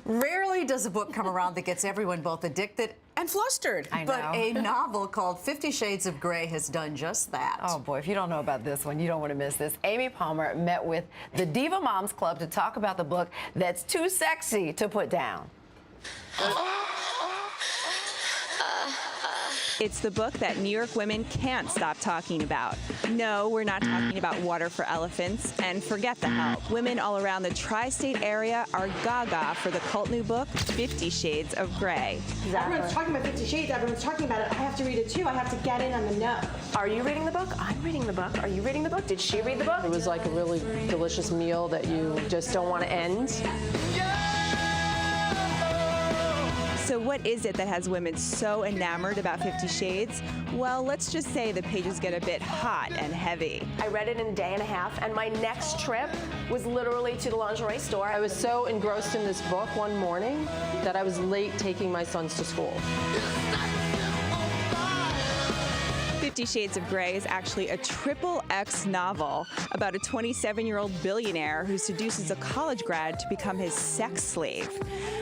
Rarely does a book come around that gets everyone both addicted and flustered. I know. But a novel called 50 Shades of Grey has done just that. Oh boy, if you don't know about this one, you don't want to miss this. Amy Palmer met with the DivaMoms Club to talk about the book that's too sexy to put down. It's the book that New York women can't stop talking about. No, we're not talking about Water for Elephants, and forget the help. Women all around the tri-state area are gaga for the cult new book, 50 Shades of Grey. Exactly. Everyone's talking about 50 Shades, everyone's talking about it. I have to read it too, I have to get in on the know. Are you reading the book? I'm reading the book. Are you reading the book? Did she read the book? It was like a really delicious meal that you just don't want to end. So what is it that has women so enamored about 50 Shades? Well, let's just say the pages get a bit hot and heavy. I read it in a day and a half, and my next trip was literally to the lingerie store. I was so engrossed in this book one morning that I was late taking my sons to school. 50 Shades of Grey is actually a XXX novel about a 27-year-old billionaire who seduces a college grad to become his sex slave.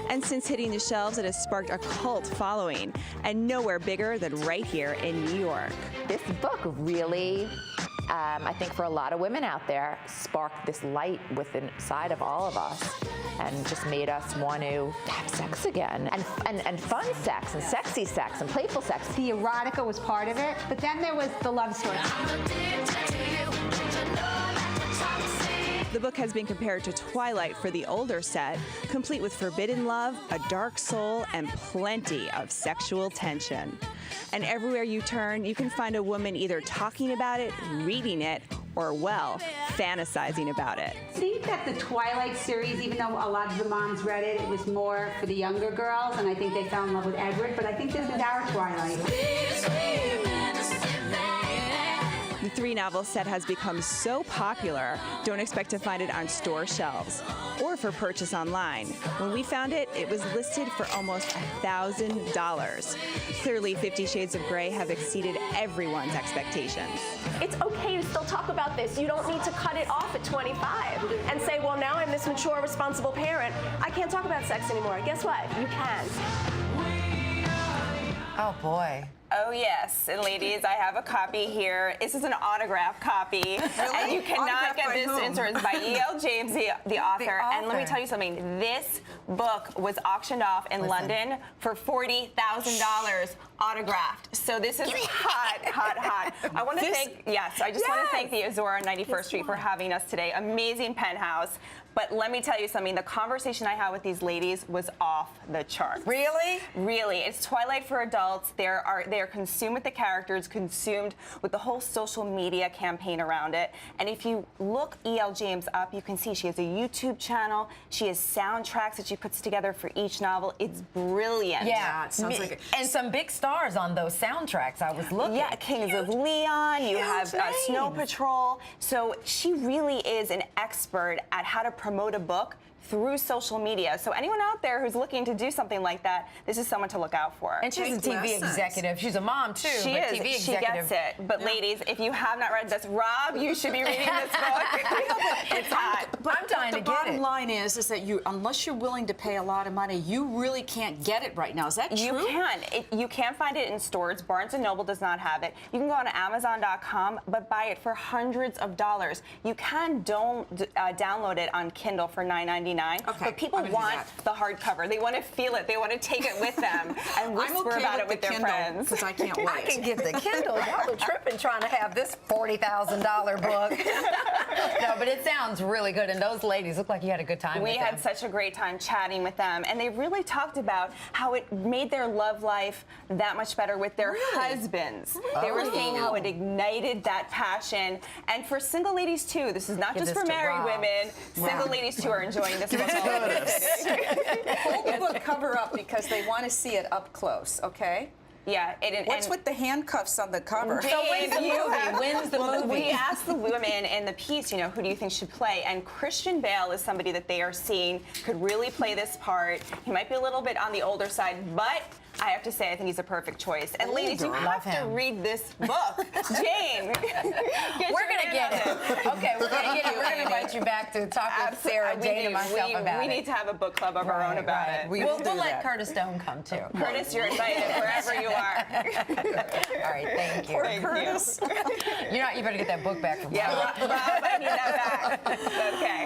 And since hitting the shelves, it has sparked a cult following, and nowhere bigger than right here in New York. This book really, I think for a lot of women out there, sparked this light within inside of all of us and just made us want to have sex again, and fun sex and sexy sex and playful sex. The erotica was part of it, but then there was the love story. The book has been compared to Twilight for the older set, complete with forbidden love, a dark soul, and plenty of sexual tension. And everywhere you turn, you can find a woman either talking about it, reading it, or, well, fantasizing about it. I think that the Twilight series, even though a lot of the moms read it, it was more for the younger girls, and I think they fell in love with Edward, but I think this is our Twilight. The three-novel set has become so popular, don't expect to find it on store shelves or for purchase online. When we found it, it was listed for almost $1,000. Clearly, 50 Shades of Grey have exceeded everyone's expectations. It's okay to still talk about this. You don't need to cut it off at 25 and say, well, now I'm this mature, responsible parent. I can't talk about sex anymore. Guess what? You can. Oh boy. Oh yes, and ladies, I have a copy here. This is an autograph copy, and you cannot get this insurance by E.L. James, the author. And let me tell you something. This book was auctioned off in London for $40,000 autographed. So this is hot, hot, hot. I want to thank, I just want to thank the Azora on 91st Street for having us today. Amazing penthouse. But let me tell you something. The conversation I had with these ladies was off the charts. Really? Really. It's Twilight for adults. They are consumed with the characters, consumed with the whole social media campaign around it. And if you look E.L. James up, you can see she has a YouTube channel. She has soundtracks that she puts together for each novel. It's brilliant. Yeah, it sounds like it. And some big stars on those soundtracks. I was looking. Yeah, Kings of Leon. You have Snow Patrol. So she really is an expert at how to promote a book through social media. So anyone out there who's looking to do something like that, this is someone to look out for. And she's a TV executive. She's a mom too. She but is. TV She executive. gets it. But ladies, if you have not read this, Rob, you should be reading this book. It's hot. But I'm dying to get it. The bottom line is that you, unless you're willing to pay a lot of money, you really can't get it right now. Is that true? You can. You can find it in stores. Barnes & Noble does not have it. You can go on Amazon.com, but buy it for hundreds of dollars. You can download it on Kindle for $9.99. Okay. But people want the hardcover. They want to feel it. They want to take it with them and whisper about it with their friends. Because I can't wait. I can get the Kindle. Y'all are tripping trying to have this $40,000 book. No, but it sounds really good. And those ladies look like you had a good time with them. We had such a great time chatting with them. And they really talked about how it made their love life that much better with their husbands. They were saying how it ignited that passion. And for single ladies, too. This is not just for married women. Single ladies, too, are enjoying this book. Hold the book cover up because they want to see it up close, okay? Yeah. What's with the handcuffs on the cover? So when's the movie? When's the movie? We asked the women in the piece, who do you think should play? And Christian Bale is somebody that they are seeing could really play this part. He might be a little bit on the older side, but I have to say, I think he's a perfect choice. And ladies, you have to read this book. Jane, we're going to get it. Okay, we're going to get it. We're going to invite you back to talk with Sarah, Jane, and myself about it. We need to have a book club of our own about it. We'll let Curtis Stone come, too. Curtis, you're invited wherever you are. All right, thank you. Curtis. You better get that book back from Rob, I need that back. Okay.